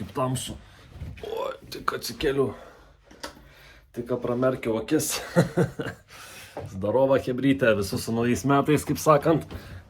kaip tamsu. O, tik atsikeliu. Tik pramerkiau akis. Zdarova chebrytė, visus su naujais metais, kaip sakant.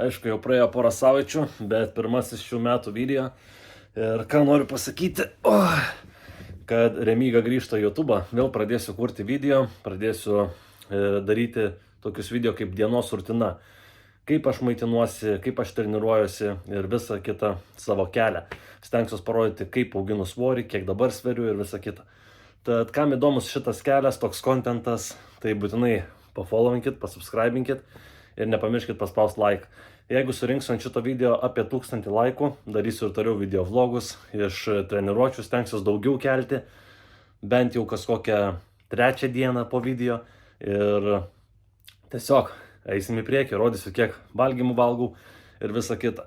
Aišku, jau praėjo porą savaičių, bet pirmasis šių metų video. Ir ką noriu pasakyti, kad Remyga grįžta į YouTube, vėl pradėsiu kurti video, pradėsiu daryti tokius video kaip dienos rutina. Kaip aš maitinuosi, kaip aš treniruojuosi ir visą kitą savo kelią. Stengsiuosi parodyti, kaip auginu svorį, kiek dabar sveriu ir visą kitą. Tad kam įdomus šitas kelias, toks kontentas, tai būtinai pafollowinkit, pasubscribinkit ir nepamirškit paspausti like. Jeigu surinksiu ant šito video apie 1000 laikų, darysiu ir toliau video vlogus iš treniruočių, stengsiuosi daugiau kelti, bent jau kažkokią 3 dieną po video ir tiesiog eisim į priekį, rodysiu, kiek valgymų valgau ir visa kita.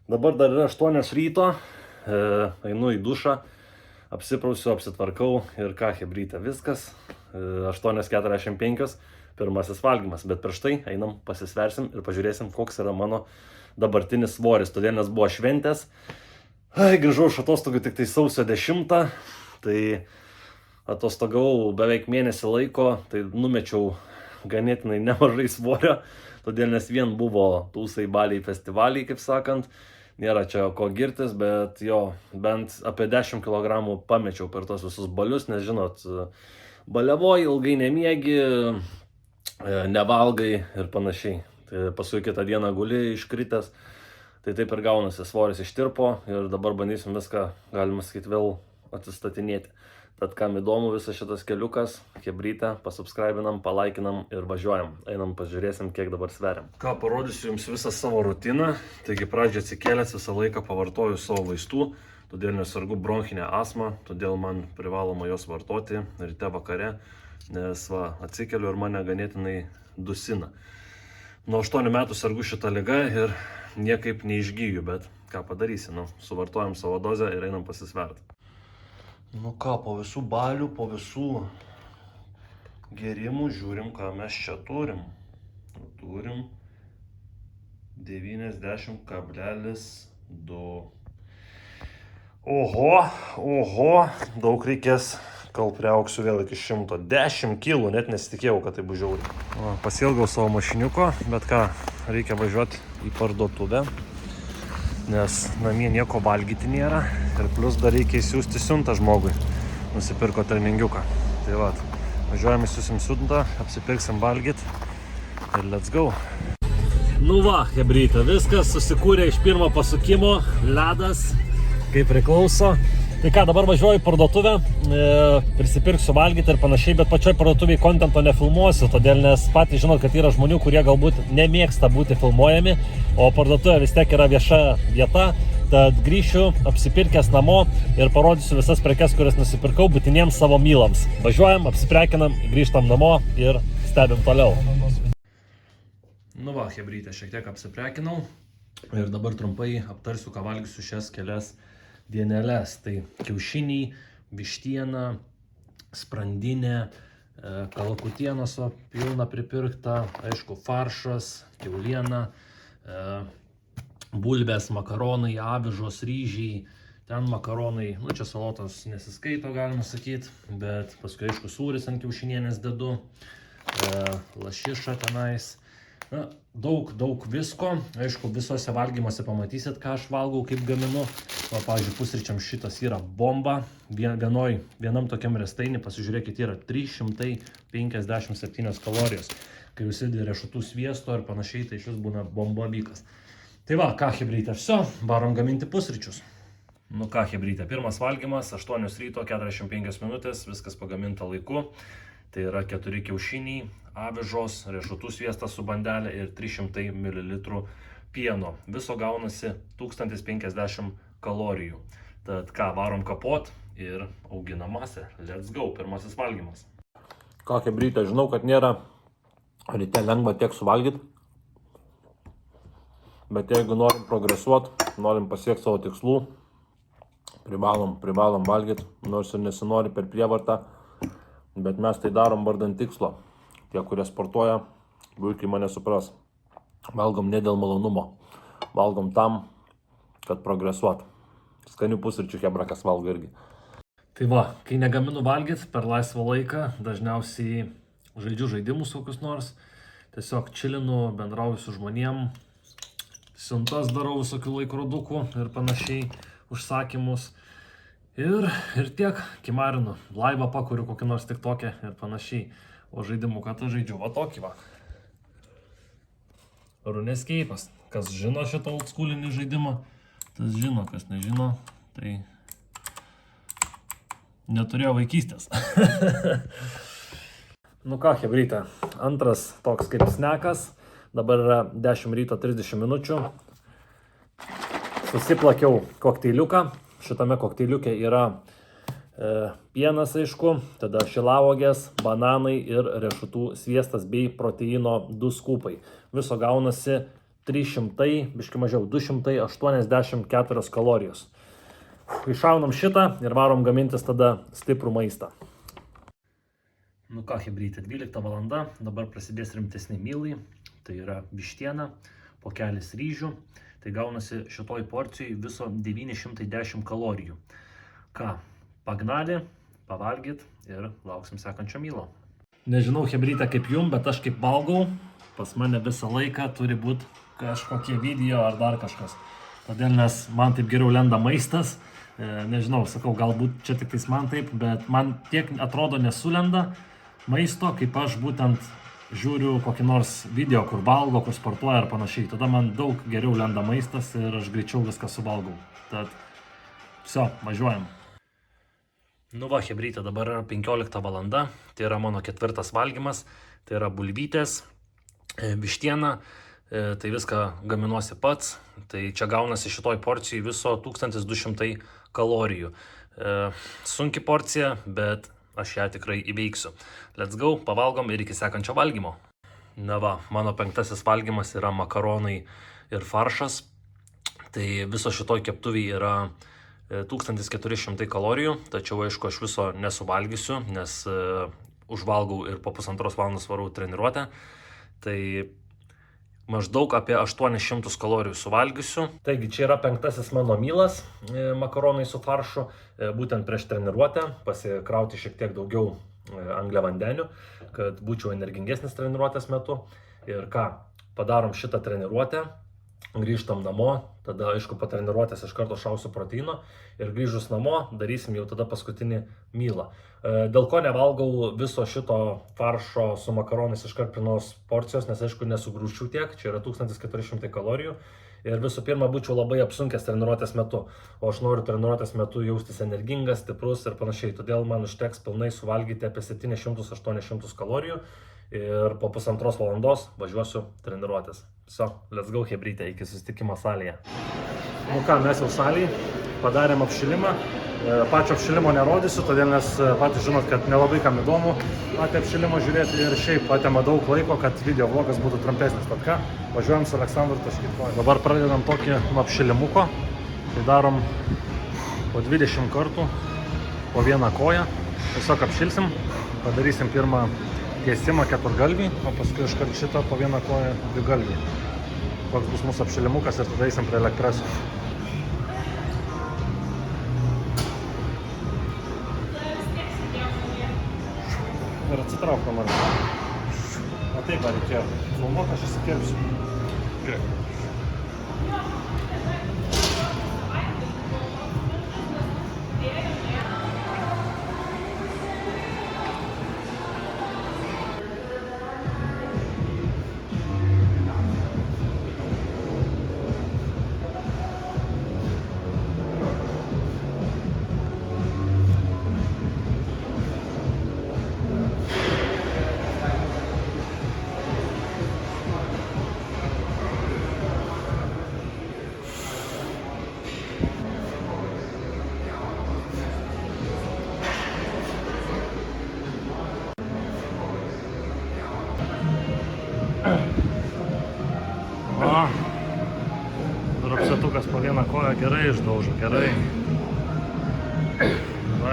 Dabar dar yra 8 ryto, einu į dušą, apsiprausiu, apsitvarkau ir ką, chebrytė, viskas. 8:45, pirmasis valgymas, bet prieš tai einam pasisversim ir pažiūrėsim, koks yra mano dabartinis svoris. Todėl nes buvo šventės, grįžau iš atostogų tik tai sausio 10, tai atostogavau beveik mėnesį laiko, tai numečiau ganėtinai nemažai svorio, todėl nes vien buvo tūsai, baliai, festivaliai, kaip sakant, nėra čia ko girtis, bet jo, bent apie 10 kg pamečiau per tos visus balius, nes žinot, baliavoji, ilgai nemiegi, nevalgai ir panašiai. Tai paskui kitą dieną guli iškritęs, tai taip ir gaunasi, svoris ištirpo ir dabar bandysim viską, galima sakyti, vėl atsistatinėti. Tad kam įdomu visas šitas keliukas, chebrytę, pasubscribinam, palaikinam ir važiuojam. Einam, pažiūrėsim, kiek dabar sveriam. Ką, parodysiu jums visą savo rutiną. Taigi pradžią atsikėlęs visą laiką pavartoju savo vaistų, todėl nesargu bronchinę astmą, todėl man privaloma jos vartoti ryte vakare, nes atsikeliu ir mane ganėtinai dusina. Nuo 8 metų sergu šitą ligą ir niekaip neišgyju, bet ką padarysi, suvartojam savo dozę ir einam pasisverti. Nu ką, po visų balių, po visų gerimų žiūrim, ką mes čia turim. Turim 90,2. Oho, daug reikės, kol priauksiu vėl iki 100. 10 kg, net nesitikėjau, kad tai bus žiauriai. Pasiilgau savo mašiniuko, bet ką, reikia važiuoti į parduotuvę, nes namie nieko valgyti nėra ir plus dar reikia įsiųsti siuntą žmogui. Nusipirko treningiuką. Tai va, važiuojam įsiūsim siuntą, apsipirksim valgyti ir let's go. Nu va, chebrytė, viskas susikūrė iš pirmo pasukimo, ledas, kaip priklauso. Tai ką, dabar važiuoju į parduotuvę, prisipirksiu valgyti ir panašiai, bet pačioj parduotuvėje kontento nefilmuosiu, todėl nes patys žinot, kad yra žmonių, kurie galbūt nemėgsta būti filmuojami, o parduotuvė vis tiek yra vieša vieta, tad grįšiu apsipirkęs namo ir parodysiu visas prekes, kurias nusipirkau būtiniems savo mylams. Važiuojam, apsiprekinam, grįžtam namo ir stebim toliau. Nu va, chebrytė, šiek tiek apsiprekinau ir dabar trumpai aptarsiu, ką valgysiu šias kelias dieneles. Tai kiaušiniai, vištiena, sprandinė, kalakutienos pilna pripirkta, aišku, faršas, kiauliena, bulvės, makaronai, avižos, ryžiai, ten makaronai, nu čia salotos nesiskaito, galima sakyti, bet paskui aišku sūris ant kiaušinienės dedu, lašiša tenais. Na, daug visko, aišku, visose valgymuose pamatysit, ką aš valgau, kaip gaminu. Va, pavyzdžiui, pusryčiam šitas yra bomba, vienam tokiam restainį, pasižiūrėkit, yra 357 kalorijos. Kai užsidedi riešutų sviesto ir panašiai, tai šis būna bomba vykas. Tai va, ką, chebrytė, varom gaminti pusryčius. Nu ką, chebrytė, pirmas valgymas, 8 ryto, 45 minutės, viskas pagaminta laiku. Tai yra 4 kiaušiniai, avižos, riešutų sviestas su bandelė ir 300 ml pieno. Viso gaunasi 1050 kalorijų. Tad ką, varom kapot ir auginam masę. Let's go, pirmasis valgymas. Ką, chebrytė, žinau, kad nėra ryte lengva tiek suvalgyti, bet jeigu norim progresuoti, norim pasiekti savo tikslų, privalom valgyti, nors ir nesinori per prievartą. Bet mes tai darom vardan tikslo. Tie, kurie sportuoja, puikiai mane supras. Valgom ne dėl malonumo. Valgom tam, kad progresuot. Skanių pusryčių hebrakas valgo irgi. Tai va, kai negaminu valgyt per laisvą laiką, dažniausiai žaidžiu žaidimus kokius nors, tiesiog čilinu, bendrauju su žmonėm, siuntas darau visokių laikrodukų ir panašiai, užsakymus. Ir tiek, kimarinu, laivą pakuriu kokį nors tiktokę ir panašiai. O žaidimų, ką aš žaidžiu, va tokį va. RuneScape'as. Kas žino šitą oldschoolinį žaidimą, tas žino, kas nežino, tai neturėjo vaikystės. Nu ką, hebryte, antras toks kaip snekas, dabar yra 10 ryto 30 minučių. Susiplakiau kokteiliuką, šitame kokteiliuke yra pienas, aišku, tada šilauogės, bananai ir riešutų sviestas bei proteino 2 skūpai. Viso gaunasi 300, biški mažiau, 284 kalorijos. Iššaunam šitą ir varom gamintis tada stiprų maistą. Nu ką, hebrytė, 12 valanda, dabar prasidės rimtesni mylai, tai yra vištiena, pokelis ryžių, tai gaunasi šitoj porcijai viso 910 kalorijų. Ką, pagnali, pavalgyt ir lauksim sekančio mylo. Nežinau, hebrytė, kaip jum, bet aš kaip valgau, pas mane visą laiką turi būti kažkokie video ar dar kažkas. Todėl nes man taip geriau lenda maistas. Nežinau, sakau, galbūt čia tik tais man taip, bet man tiek atrodo nesulenda maisto, kaip aš būtent žiūriu kokį nors video, kur valgo, kur sportuoja ar panašiai. Tada man daug geriau lenda maistas ir aš greičiau viską suvalgau. Tad, viso, važiuojam. Nu va, hebrytė, dabar yra 15 valanda, tai yra mano 4. valgymas, tai yra bulvytės, vištiena. Tai viską gaminuosi pats, tai čia gaunasi šitoj porcijai viso 1200 kalorijų. Sunki porcija, bet aš ją tikrai įveiksiu. Let's go, pavalgom ir iki sekančio valgymo. Na va, mano 5. valgymas yra makaronai ir faršas. Tai viso šitoj keptuviai yra 1400 kalorijų, tačiau aišku aš viso nesuvalgysiu, nes užvalgau ir po 1,5 valandos varau treniruotę. Tai maždaug apie 800 kalorijų suvalgysiu. Taigi čia yra 5. mano mylas, makaronai su faršu, būtent prieš treniruotę, pasikrauti šiek tiek daugiau angliavandenių, kad būčiau energingesnis treniruotės metu. Ir ką, padarom šitą treniruotę, grįžtam namo, tada aišku po treniruotės iš karto šausiu proteino ir grįžus namo darysim jau tada paskutinį mylą. Dėl ko nevalgau viso šito faršo su makaronais iškart pirmos porcijos, nes aišku nesugrūščiau tiek, čia yra 1400 kalorijų ir visų pirma būčiau labai apsunkęs treniruotės metu, o aš noriu treniruotės metu jaustis energingas, stiprus ir panašiai, todėl man užteks pilnai suvalgyti apie 700-800 kalorijų ir po 1,5 valandos važiuosiu treniruotės. So, let's go, hebrytė, iki susitikimo salėje. Nu ką, mes jau salėje padarėm apšilimą. Pačio apšilimo nerodysiu, todėl nes patys žinot, kad nelabai kam įdomu patį apšilimo žiūrėti ir šiaip atėma daug laiko, kad video vlogas būtų trumpesnis. Tad ką, važiuojam su Aleksandru taškyt koją. Dabar pradedam tokį apšilimuko. Tai darom po 20 kartų, po 1 koją. Tiesiog apšilsim, padarysim pirmą tiesimą keturgalvį, o paskui iškart šitą po 1 koją 2 galvį. Toks bus mūsų apšilimukas ir tada eisim prie elektreso. Ir atsitrauk nuo manęs. O taip reikėjo. Filmuok, aš įsikirpsiu. Žiūrėk. Va, drapsetukas po 1 koją gerai išdaužo, gerai.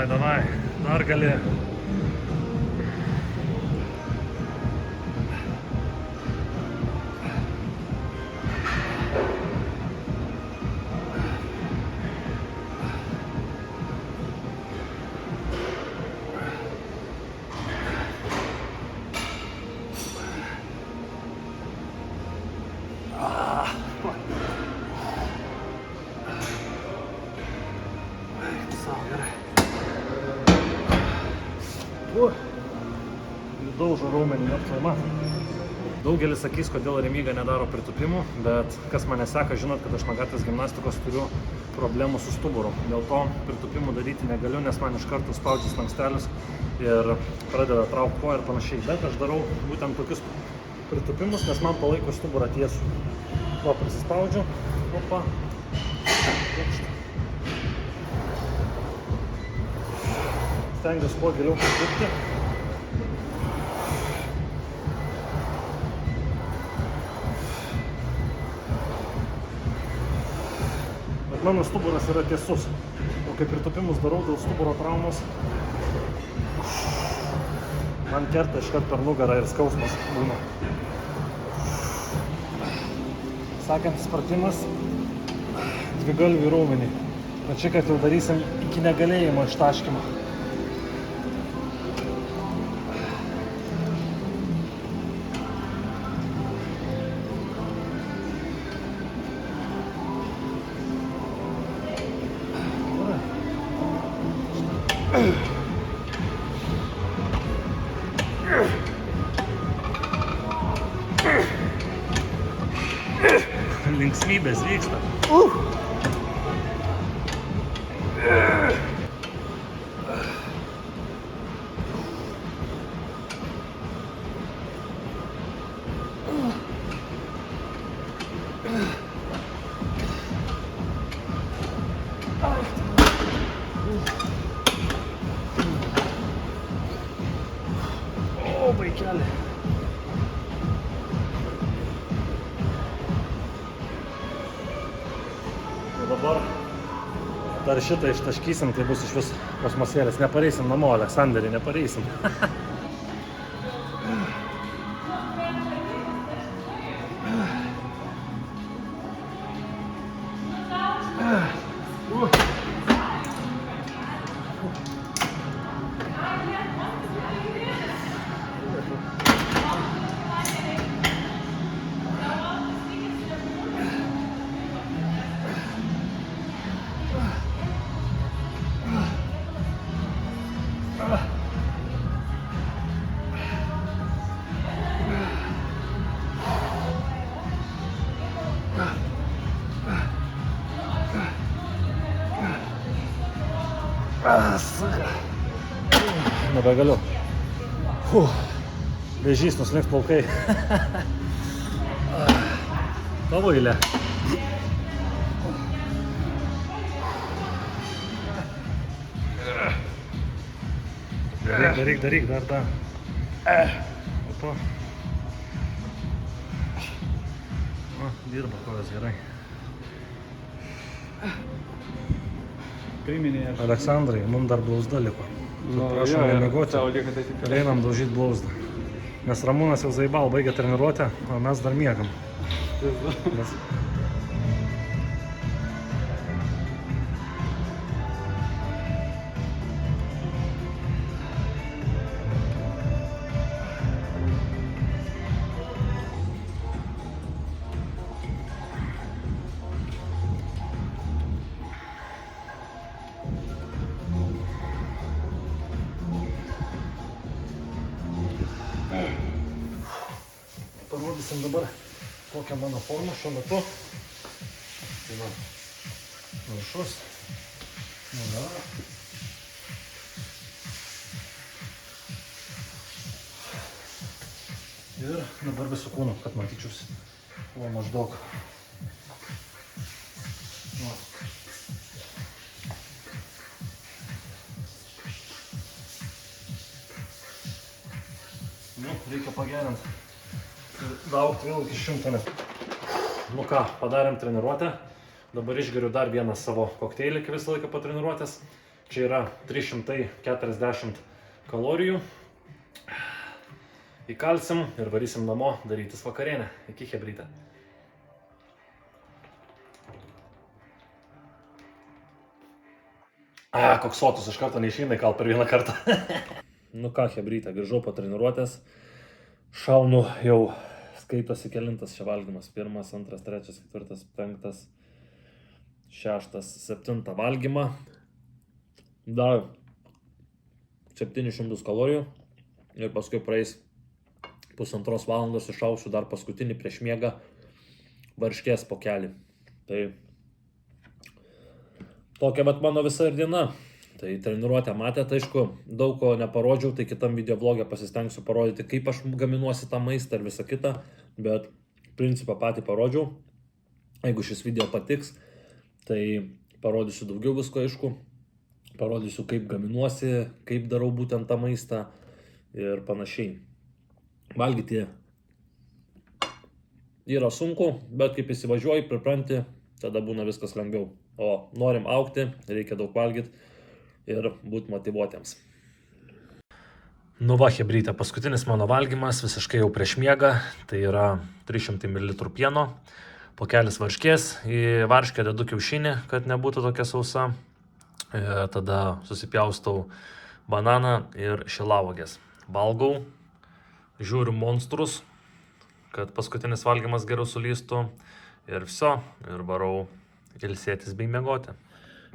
Davai, dar gali. Daužo raumenį aptvaima. Daugelis sakys, kodėl Remyga nedaro pritūpimų, bet kas mane seka, žinot, kad aš nuo gatvės gimnastikos turiu problemų su stuburu. Dėl to pritūpimų daryti negaliu, nes man iš karto spaudžia slankstelius ir pradeda traukti koją ir panašiai. Bet aš darau būtent tokius pritūpimus, nes man palaiko stuburą tiesų. Va, prisispaudžiu. Opa. Stengiuosi kuo giliau pritūpti. Mano stuburas yra tiesus, o kai pritūpimus darau dėl stuburo traumos, man kerta iškart per nugarą ir skausmas būna. Sekantis pratimas – dvigalvį raumenį. Bet čia, kad jau darysim iki negalėjimo ištaškymo. Linksmybės vyksta. O, vaikeli. Dabar dar šitą ištaškysim, tai bus iš vis kosmosėlis. Nepareisim namo, Aleksanderį, nepareisim. Nebegaliu. Vėžys nuslinks plaukai. Tavo eilė. Daryk, dar tą. Opa. O, dirba kojas gerai. Aleksandrai, mums dar blauzda liko. Prašom nemegoti ir einam daužyti blauzdą. Nes Ramūnas jau Zaibal baigė treniruotę, o mes dar miegam. Parodysim dabar, kokia mano forma šiuo metu. Tai va, viršus, nugara. Ir dabar visų kūnų, kad matyčiausi. O maždaug. Va. Nu, reikia pagerinti. Daugti vėl iki 100 net. Nu ką, padarėm treniruotę. Dabar išgeriu dar vieną savo kokteilį, kaip visą laiką po treniruotės. Čia yra 340 kalorijų. Įkalsim ir varysim namo darytis vakarienę. Iki chebrytę. Koks sotus iš karto neišeina įkalt per vieną kartą. Nu ką, chebrytę, grįžau po treniruotės. Šaunu jau skaitosi kelintas čia valgymas. 1, 2, 3, 4, 5, 6, 7 valgymą. Dar 700 kalorijų ir paskui praeis 1,5 valandos išausiu dar paskutinį prieš miegą varškės pokelį. Tai tokia vat mano visa ir diena. Tai treniruotę matėte, aišku, daug ko neparodžiau, tai kitam video vlogė pasistengsiu parodyti, kaip aš gaminuosi tą maistą ir visą kitą, bet principą patį parodžiau. Jeigu šis video patiks, tai parodysiu daugiau visko, aišku, parodysiu, kaip gaminuosi, kaip darau būtent tą maistą ir panašiai. Valgyti yra sunku, bet kaip įsivažiuoji, pripranti, tada būna viskas lengviau. O norim augti, reikia daug valgyti ir būti motyvuotiems. Nu va, chebrytė, paskutinis mano valgymas, visiškai jau prieš miegą, tai yra 300 ml pieno, pokelis varškės, į varškę dedu kiaušinį, kad nebūtų tokia sausa, tada susipjaustau bananą ir šilauogės. Valgau, žiūriu monstrus, kad paskutinis valgymas geriau sulystų ir viso, ir varau ilsėtis bei miegoti.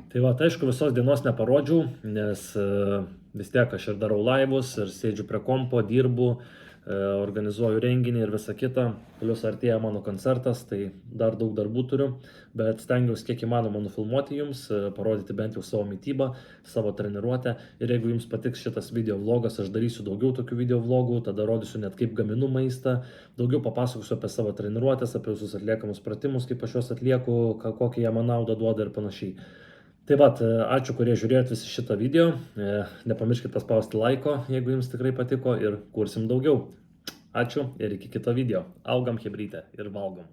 Tai va, tai aišku, visos dienos neparodžiau, nes vis tiek aš ir darau laivus, ir sėdžiu prie kompo, dirbu, organizuoju renginį ir visą kitą. Plius artėja mano koncertas, tai dar daug darbų turiu, bet stengiausi kiek įmanoma nufilmuoti jums, parodyti bent jau savo mitybą, savo treniruotę. Ir jeigu jums patiks šitas video vlogas, aš darysiu daugiau tokių video vlogų, tada rodysiu net kaip gaminu maistą, daugiau papasakosiu apie savo treniruotės, apie visus atliekamus pratimus, kaip aš juos atlieku, kokią jie man naudą duoda ir panašiai. Tai va, ačiū, kurie žiūrėjot visą šitą video. Nepamirškite paspausti laiko, jeigu jums tikrai patiko, ir kursim daugiau. Ačiū ir iki kito video. Augam chebrytę ir valgom.